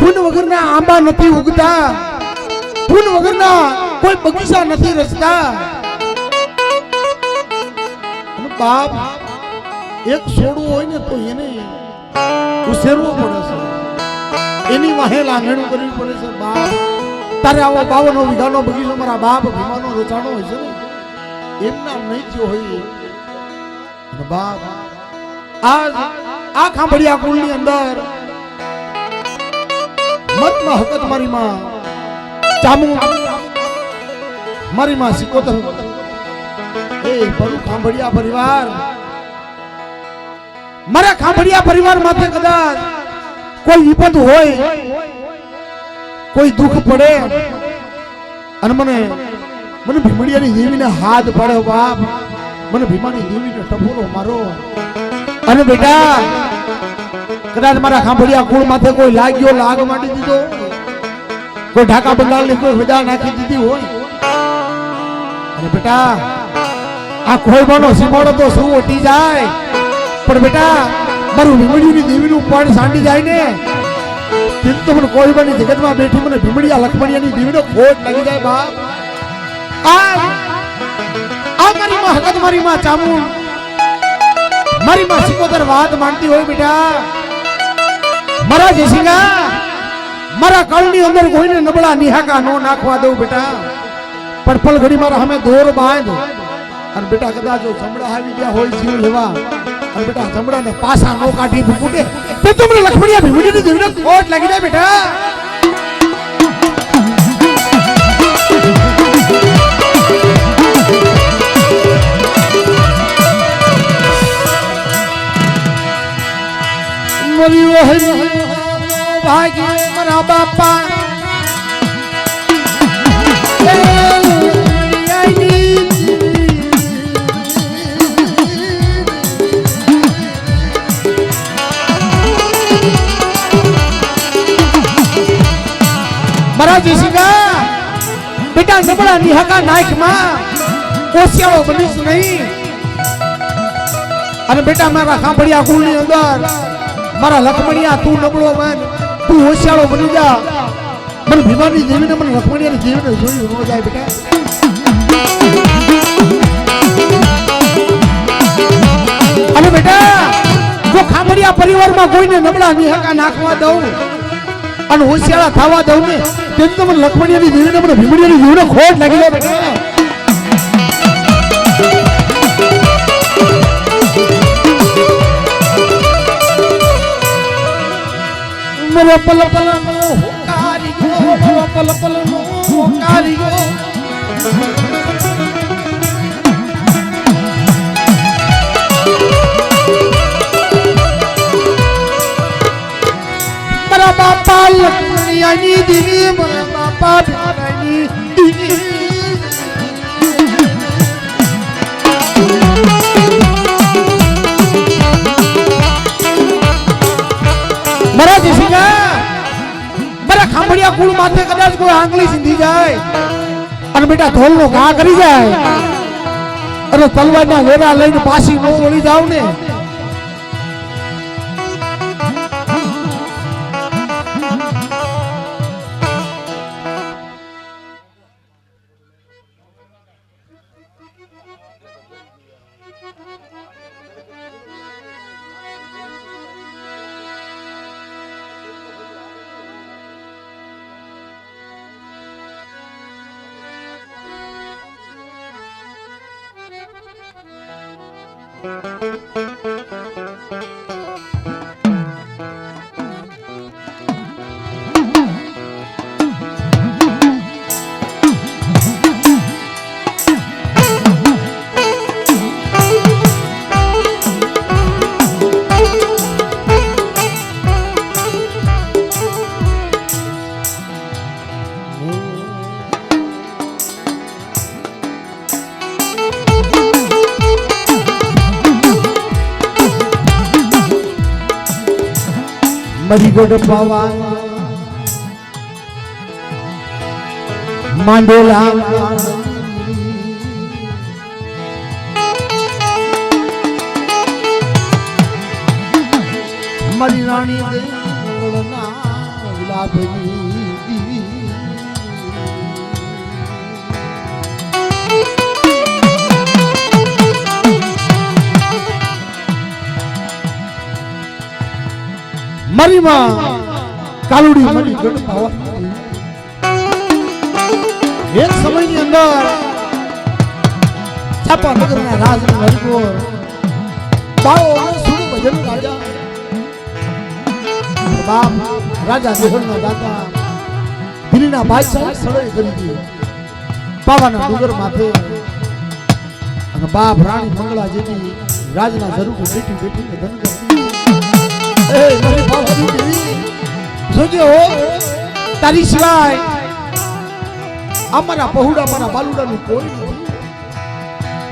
ફૂલ વગરના આંબા નથી ઉગતા, ફૂલ વગરના કોઈ બગીચા નથી રચતા. બાપ એક છોડવું હોય ને તો એને ઉછેરવો પડે છે, એની વાહે લાંગણું કરવી પડે છે. બાપ તારે આવો 52 વીઘાનો બગીચો મારા બાપ ભીમાનો રચાણો હોય છે ને, એમના નહીં થયો હોય. બાપ આ ખાંભળિયા કુળની અંદર મતમાં હકત મારી માં ચામુ, મારી માં સિકોતર, એ બરું ખાંભળિયા પરિવાર, મારા ખાંભળિયા પરિવાર માથે કદાચ કોઈ વિપત હોય, કોઈ દુઃખ પડે અને મને ભીમડિયાની દેવીને હાથ પડે. બાપ મને ભીમાની દેવીને ટપોરો મારો. અને બેટા કદાચ મારા ખાંભળિયા કુળ માથે કોઈ લાગ્યો, લાગ માંડી દીધો, કોઈ ઢાકા બંગાળની કોઈ વજા નાખી દીધી હોય, અને બેટા આ કોઈ બનો સીમાડો તો શું ઓટી જાય, પણ બેટા મારું ભીમડીની દેવીનું પણ સાંડી જાય ને, તેમ તો મને કોઈ બની જગતમાં બેઠી મને ભીમડિયા લખમણિયાની દેવીનો ખોટ લાગી જાય. બાપ આ મારી માં હકત, મારી માં ચામુંડ, મારી માં સિકોતર વાત માનતી હોય. બેટા મારા જેસિંગા મારા કળની અંદર કોઈને નબળા નિહાકા નો નાખવા દઉં. બેટા પણ પલ ઘડી મારા સામે દોર બાંધ, અને બેટા કદાચ જો ચમડા આવી ગયા હોય જીવ લેવા, અને બેટા ચમડાને પાસા નો કાઢી ફૂટે તો તમને લખમણિયા ભીમડીની દેવીને ખોટ લાગી જાય. બેટા ભાગ્ય મારા બાપા મારા જેસિંગા બેટા નબળા નિહાકા નાખમાં કોસિયાળો બનીશ નહીં. અને બેટા મારા ખાંભળિયા કુળની અંદર મારા લખમણિયા તું નબળો બન, તું હોશિયાળો બની જા. મને ભીમાની દેવીને મને લખમણિયાની દેવીને જોઈ ન જાય. બેટા અને બેટા જો ખાંભળિયા પરિવારમાં કોઈને નબળા નિહાકા નાખવા દઉં અને હોશિયાળા થવા દઉં ને, તેમ તો મને લખમણિયાની દેવીને મને ભીમડિયાની દેવીને ખોટ લાગી જાય. બેટા મરો પલ પલ નો હોકારીયો, મરો પલ પલ નો હોકારીયો, મારા બાપા લખમણિયાની દેવી, મારા બાપા ભીમડાની દેવી. મારા જેસિંગા મારા ખાંભળિયા કુળ માથે કદાચ કોઈ આંગળી સીંધી જાય અને બેટા ઢોલનો ઘા કરી જાય અને તલવારના વેરા લઈને પાછી નો વળી જાવ ને, મરી ગોડ પવન માંડોલા મારી રાણી દેવળના બાપની મારી માં કાલુડી મારી ગઢ ભાવા એક સમયની અંદર છાપા નગરના રાજનો હરિગોર બાવો સુરુ ભજન રાજા બાપ રાજા દેહરના દાતા દિલ્હીના બાદશાહ સળે કરી દીધો પાવાના ડુંગર માથે અને બાપ રાણી મંગળા જેવી રાજના જરૂર બેઠી બેઠીને ધન કરતી એ મારી બાવાની દેવી જોજે હો તારી સિવાય અમારા પહોડા મારા બાલુડાનું કોઈ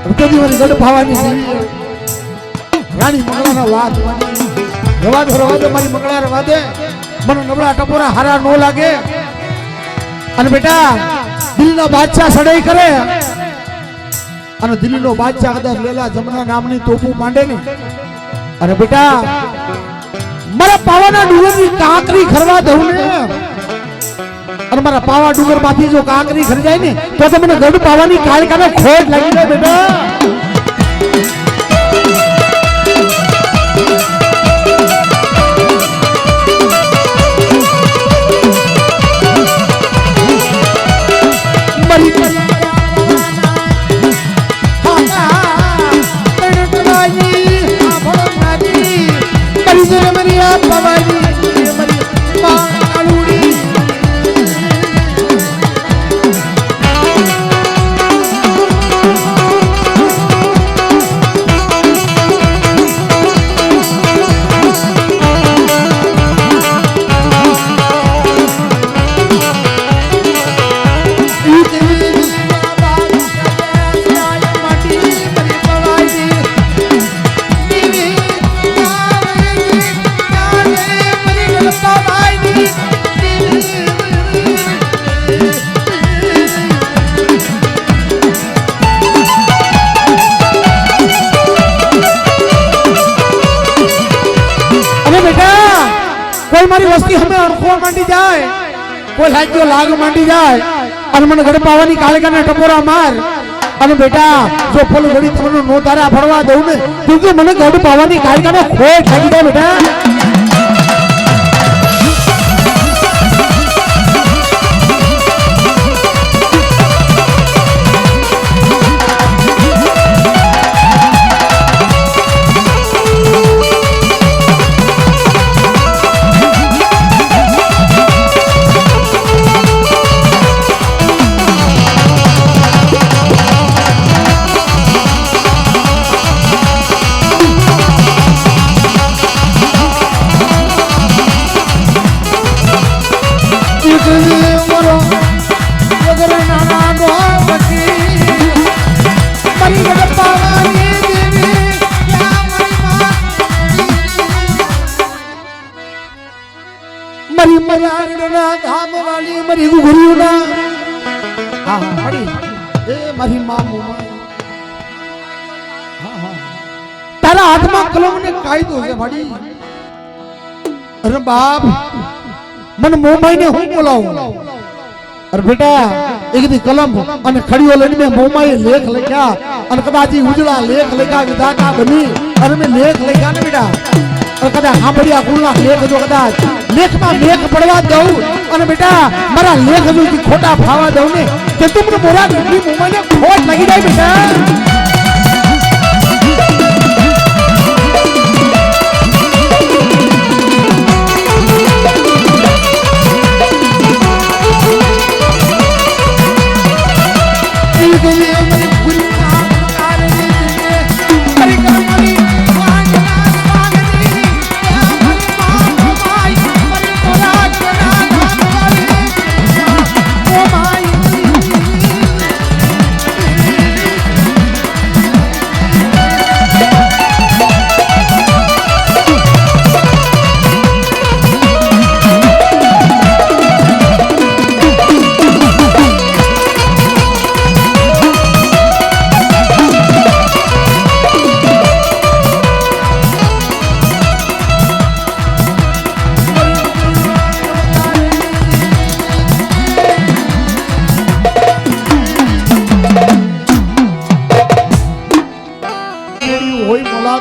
નથી કદી મારી ગઢ ભાવાની દેવી રાણી મંગળાના વાત માની રવા દો મારી મંગળા રવા દે મને નબળા ટપોરા હારા નો લાગે અને બેટા દિલ્હીનો બાદશાહ સડાઈ કરે અને દિલ્હીનો બાદશાહ કદાચ લેલા જમના નામની તોપું માંડે ને અને બેટા મારા પાવાના ડુંગરની કાંકરી ખરવા દઉં ને અને મારા પાવા ડુંગર માંથી જો કાંકરી ખરી જાય ને તો તમને ગઢ પાવાની કાળકાનો ખોટ લાગી જાય બેટા कोई मारी वस्ती हमें अणखो मांडी जाए कोई लाग्यो लाग मांडी जाए और मन गड़ पावानी कालिका ने टपोरा मार अरे बेटा जो फल घड़ी तमनो नो तारा फड़वा दऊ ने क्योंकि मन गड़ पावानी कालिका ने खोट लगी दे बेटा मरी मरागना धाम वाली मरी गुरुना हां मरी ए मरी मामू हां हां तारा हाथ में कलम ने कायदो है मरी अरे बाप मन मोमाई ने हूं बोलाऊं अरे बेटा एक दी कलम અને ખડીઓ લઈને મે મોમાઈ લેખ લખ્યા અને કદાચ ઉજળા લેખ લખ્યા વિધાતા બની અને મે લેખ લખ્યા ને બેટા और कदा हांभड़िया कुलना लेख जो कदा लेख में लेख पढ़वा दऊ और बेटा मारा लेख जो की खोटा भावा दऊ ने कि तुमने मोरा गुडी मुंह में खोट लगी जाए बेटा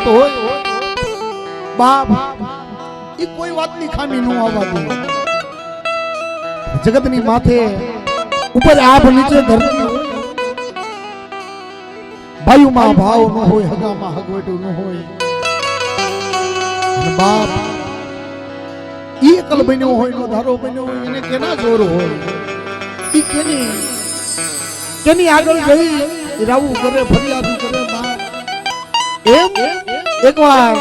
કિંમત હોય બાપ એ કોઈ વાતની ખામી ન આવવા દે જગતની માથે ઉપર આભ નીચે ધરતી ભાઈઓમાં ભાવ ન હોય હગામાં હગવટું ન હોય બાપ ઈ એકલ બન્યો હોય નો ધારો બન્યો હોય એને કેના જોર હોય ઈ કેની આગળ જઈ રાવું કરે ફરિયાદ કરે બાપ એમ એકવાર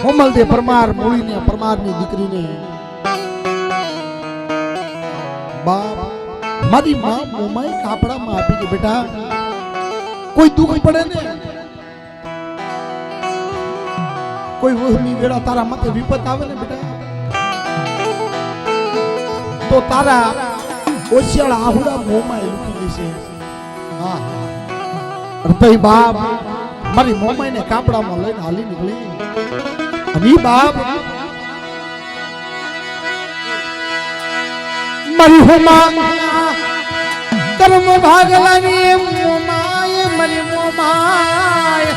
હોમલદે પરમાર મૂળીને પરમારની દીકરીને બાપ મારી માં મોમાઈ કાપડામાં આપી કે બેટા કોઈ દુઃખ પડે ને કોઈ વહમી વેળા તારા માથે વિપત આવે ને બેટા તો તારા ઓશિયાળ આહુડા મોમાં લૂકી દેશે હા અર્થઈ બાપ મારી મોમાઈને કાપડામાં લઈને હાલી નીકળી અને બાપ મારી હોમા કર્મ ભાગલાની મોમાય મારી મોમાય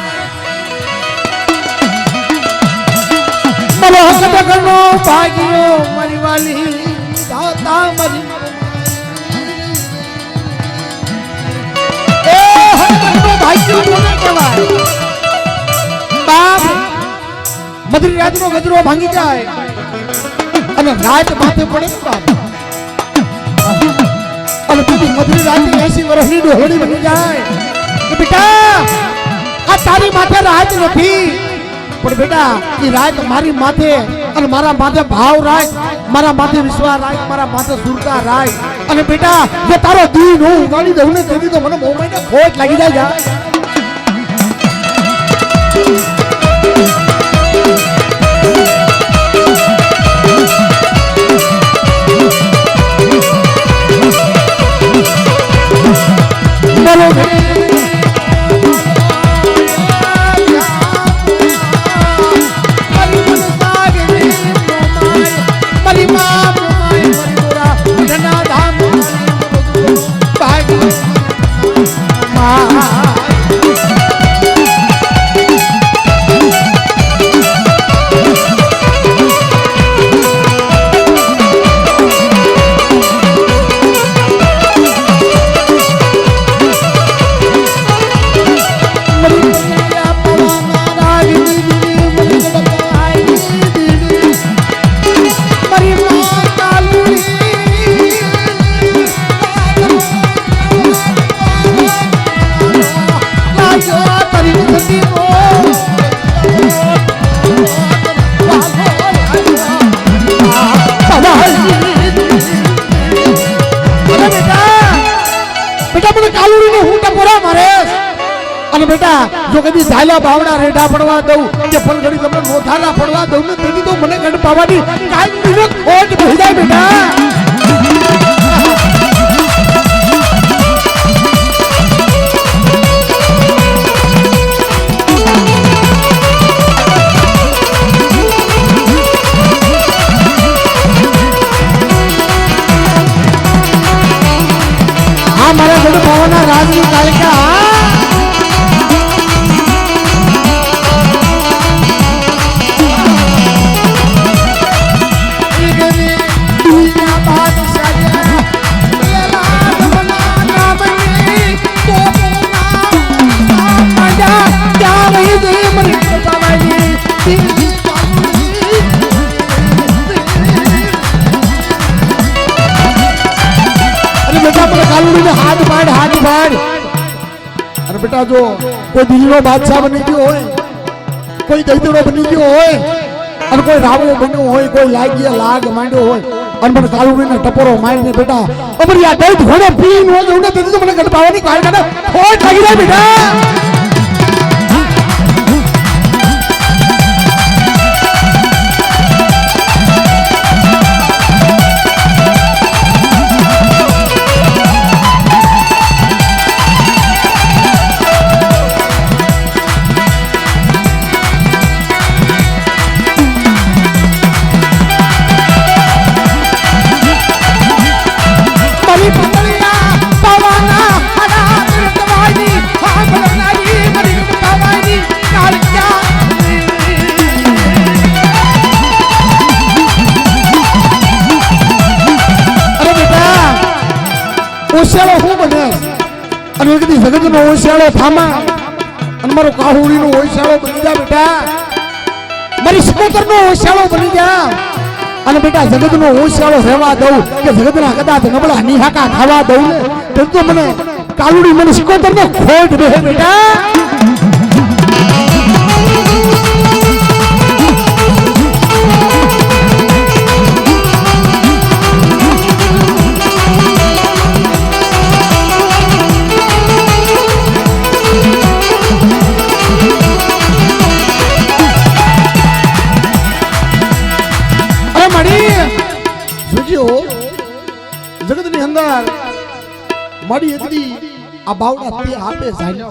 મારો હકનો ભાગ્યો મારી વાલી દાતા મારી એ હકનો ભાગ્યો કોને કહેવાય બાપ મધુર રાતનો ગજરો ભાંગી જાય અને રાત માથે પડે ને બાપ અને તું મધુર રાતે 80 વર્ષની ડોહડી બની જાય કે બેટા આ તારી માથે રાત નથી પણ બેટા એ રાત મારી માથે અને મારા માથે ભાવ રાખ મારા માથે વિશ્વાસ રાખ મારા માથે સુરતા રાખ અને બેટા જો તારો દી નો ઉગાડી દઉં ને તેથી તો મને મોમાઈને ખોટ લાગી જાય બેટા જો કદી ઝાલા બાવડા રેડા પડવા દઉં કે ફલગડી તમને મોથાલા પડવા દઉં ને તેથી તો મને ગઢ પાવાની કાઈ દિનો ખોટ ભઈ જાય બેટા આ મારા ગઢ પાવાના રાજની કાલિકા बेटा जो कोई दिल्ली बादशाह बनी गयो होय कोई दैतड़ो बनी गयो होय और कोई रावो बन्यो होय कोई लागिया लाग मांड्यो होय और मन कालूनी ने टपोरो मारने बेटा अमर या दैत घोड़े पीन हो उने तो મને ગઢ પાવાની કાળ કાઢે ખોટ લાગી જાય બેટા પવના હડા ઓશિયાળો હું બને અને એક દી જગતનો ઓશિયાળો થામા અને મારો કાહુડીનો ઓશિયાળો બની જા બેટા, મારી સિકોતરનો ઓશિયાળો બની જા અને બેટા જગતનો ઓશિયાળો રહેવા દઉં કે જગતના કદાચ નબળા નિહાકા ખાવા દઉં ને તો મને કાલુડી મને સિકોતરનો ખોટ રહે બેટા. જગતની અંદર મારી એકદી આ બાવડા તે આપે જાય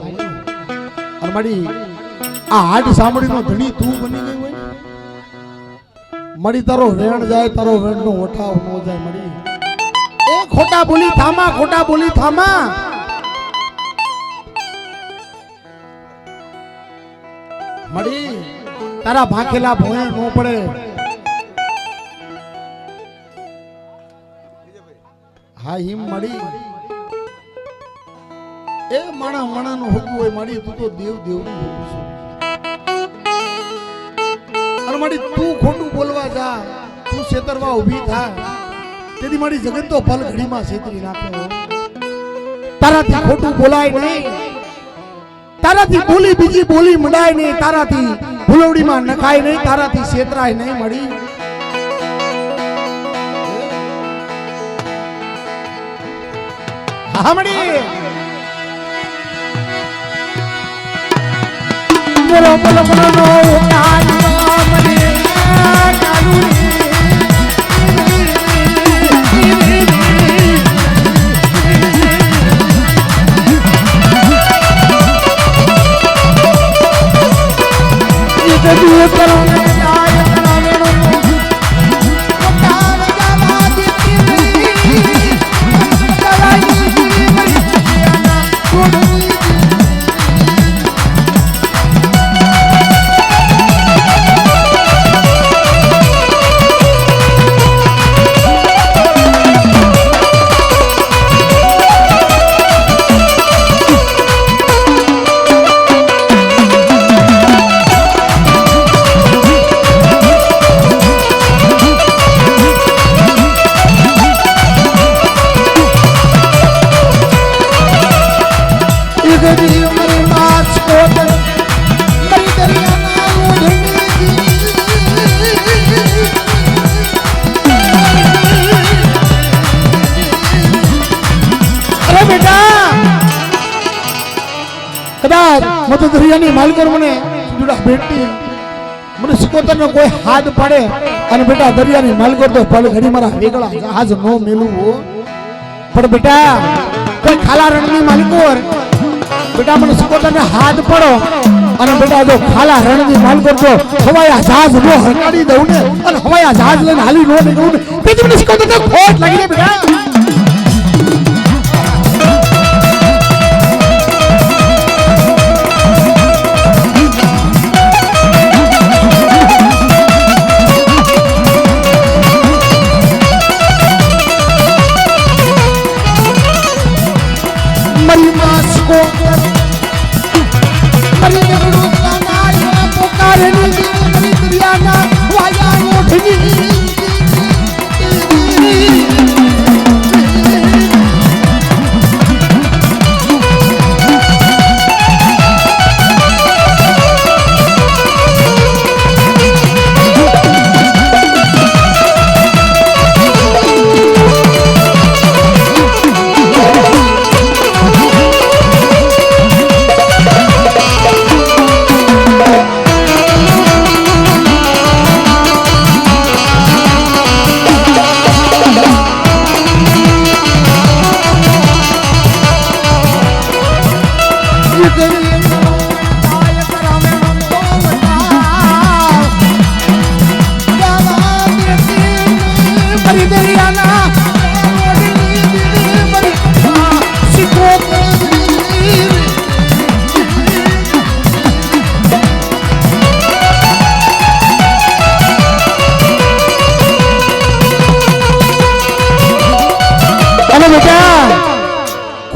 અને મારી આ હાડ સાંભળીનો ધણી તું બની ગઈ હોય મારી તારો વેણ જાય તારો વેણ નો ઓઠાવ ન જાય મારી એ ખોટા બોલી થામા ખોટા બોલી થામા મારી તારા ભાખેલા ભોય ન પડે. હા હિમ મળી એ માણા માણા નું હોગું હોય માડી તું તો દેવ દેવ નું હોગું છું અને માડી તું ખોટું બોલવા જા તું છેતરવા ઊભી થા તેથી મારી જગત તો પલ ઘડીમાં છેતરી નાખે. તારાથી ખોટું બોલાય નહીં, તારાથી બોલી બીજી બોલી મંડાય નહીં, તારાથી ભૂલવડીમાં નખાય નહીં, તારાથી છેતરાય નહીં મળી. હામડી બોલો બોલો બોલો નો કાળું મને કાળું એ તો દૂર કરો ને આય કરાવેણો કોટાવ જાવા દીતી મત દરિયાની માલકર મને જુડા ભેટતી મને સિકોતરનો કોઈ હાથ પાડે અને બેટા દરિયાની માલકર તો પલ ઘડી મારા વેગળા જહાજ નો મેલું હો પણ બેટા કોઈ ખાલા રણની માલકર બેટા મને સિકોતરને હાથ પડો અને બેટા જો ખાલા રણની માલકર તો હવાયા જહાજ નો હરકાડી દઉં ને અને હવાયા જહાજ લઈને હાલી નો નીકળું ને તેથી મને સિકોતરને ખોટ લાગી રે બેટા.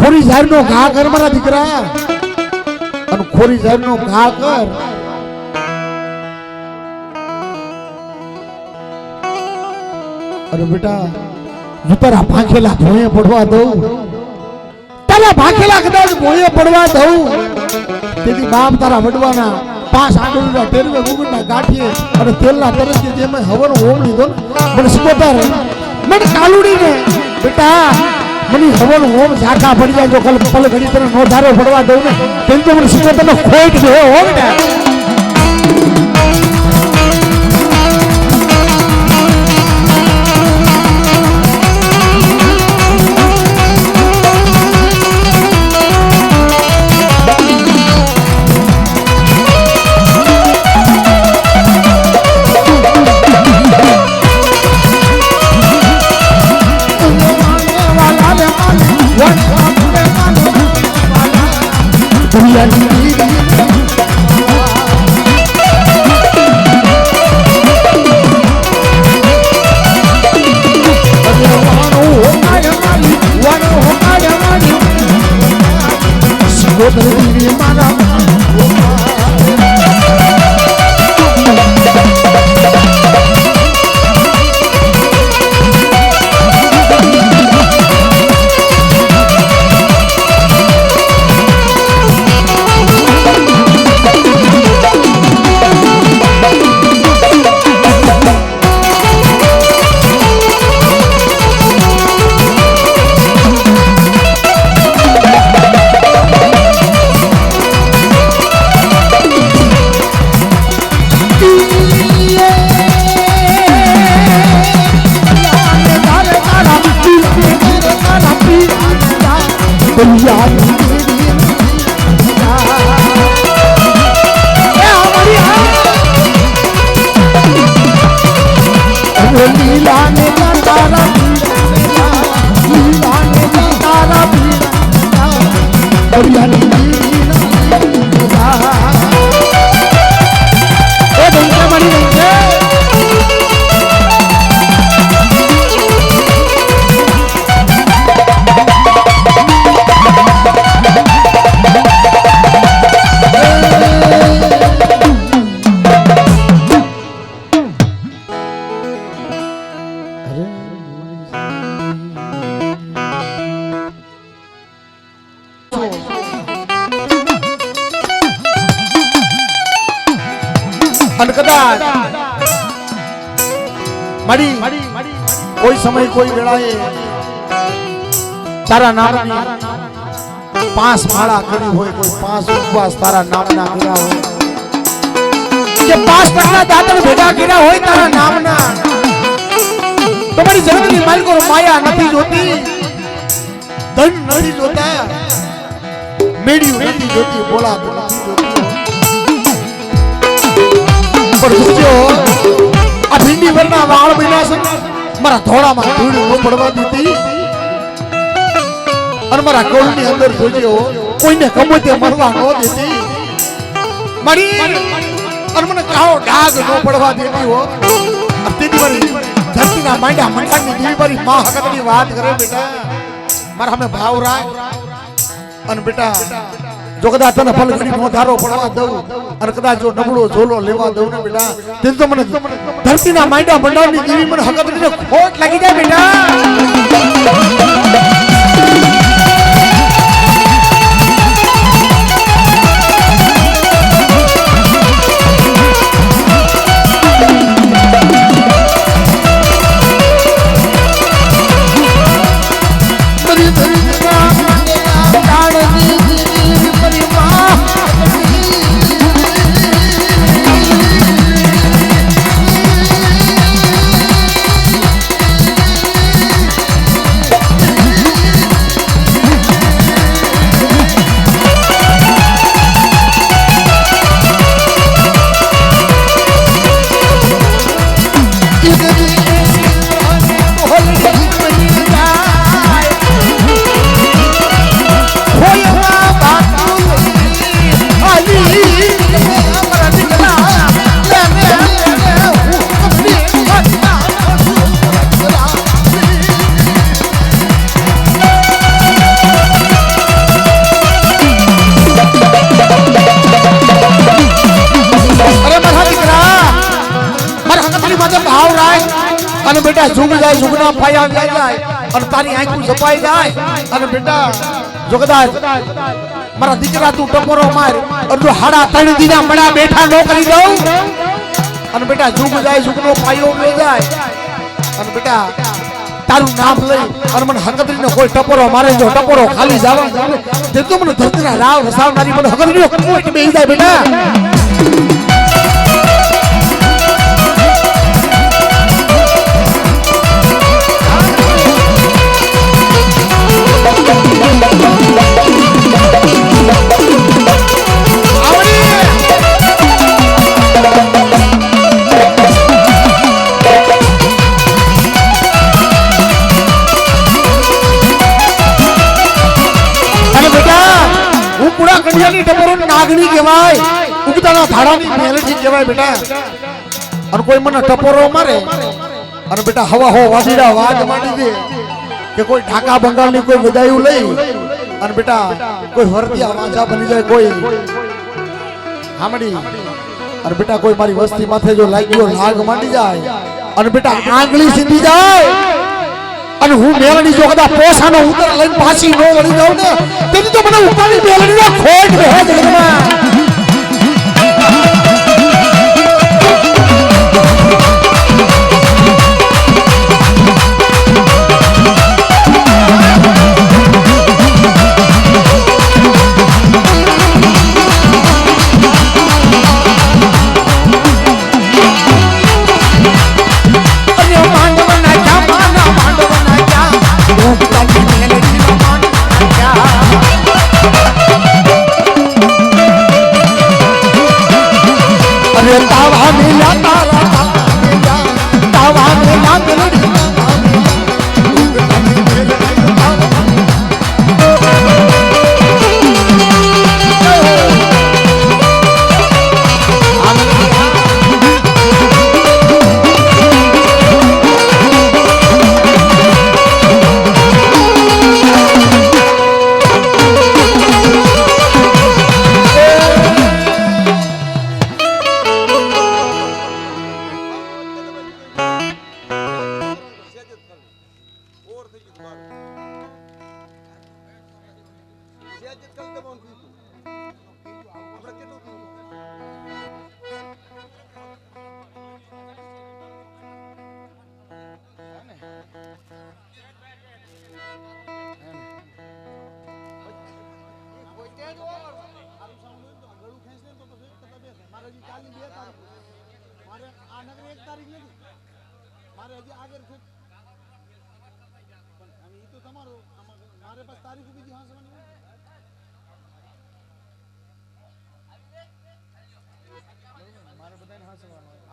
ખોરી ઝાડનો ઘા કર મારા દીકરા, અને ખોરી ઝાડનો ઘા કર. અરે બેટા હું તારા ભાંખેલા ભોંયે પડવા દઉં, તારા ભાંખેલા કદાચ ભોંયે પડવા દઉં, તેથી બાપ તારા વડવાના 5 આંગળીના ટેરવે ગુગળના ગાંઠીએ અને તેલના તરસ્યે જે મેં હવન હોમ લીધો મને સિકોતર મને કાલુડીને બેટા મને હવન હોમ ઝાકા પડી જાય જો કલ પલ ઘડી તને નો ધારો પડવા દઉં ને તેમ તો મને સિકોતરનો ખોટ દે હો બેટા. કોઈ સમય કોઈ વેળાએ તારા નામની 5 માળા કરી હોય, કોઈ 5 ઉપવાસ તારા નામના કર્યા હોય, કે 5 ટકના દાંતણ ભેગા કર્યા હોય તારા નામના, તમારી જગતની માલિકો માયા નથી જોતી, ધન નથી જોતા, મેળ્યું નથી જોતી, બોલા નથી જોતી. પણ જોજો આ ભીંડી વરના વાળ બન્યા છે, મારા ધોળામાં ધૂળ ન પડવા દીધી, અને મારા કોળની અંદર જોજો કોઈને ગમે તે મરવા ન દેતી, મારી અને મને કાળો ડાઘ ન પડવા દેતી હો. તેથી મારી ધરતીના માંડ્યા મંડાની દેવી મારી માં હકતની વાત કરે બેટા, મારા અમે ભાવ રાખ. અને બેટા જો કદાચ તને પલગડી નો ધારો પડવા દઉં અને કદાચ જો નબળો ઝોલો લેવા દઉં ને બેટા, તેમ તો મને ધરતીના માંડ્યા મંડાની દેવી મને હકતની ખોટ લાગી જાય બેટા. જાય જુગના પાયા વ્યા જાય અને તારી આંખું જપાઈ જાય અને બેટા જો કદાચ મારા દીકરા તું ટપોરો માર અને જો હાડા ત્રણ દીના મડા બેઠા ન કરી દઉં અને બેટા જુગ જાય જુગનો પાયો વ્યો જાય અને બેટા તારું નામ લઈ અને મને હકતરીનો કોઈ ટપોરો મારે જો ટપોરો ખાલી જવા તે તો મને ધરતીના રાવ રસાવનારી મને હકતરીનો કોઈ બેહી જાય બેટા નાગણી કહેવાય ઉગતાના ધાડાની મેલડી કહેવાય બેટા અને કોઈ મને ટપોરો મારે અને બેટા હવા હો વાદીડા વાજ માંડી દે કે કોઈ ઢાકા બંગાળની કોઈ વિદાયું લઈ અને બેટા કોઈ વરદિયા વાંચા બની જાય કોઈ હામડી અને બેટા કોઈ મારી વસ્તી માથે જો લાગ્યો લાગ માંડી જાય અને બેટા આંગળી સીધી જાય અને હું મેલડી જો કદા પોસાનો ઉતર લઈને પાછી નો વળી જાઉં ને તેથી તો મને ઉપાડી મેલડીનો ખોટ રહે જગતમાં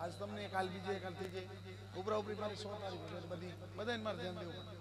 આજ તમને કાલ બીજે કાલ ત્રીજે ઉપરા ઉપરી મારી 100 તારીખ બધી બધાને મારે ધ્યાન દેવું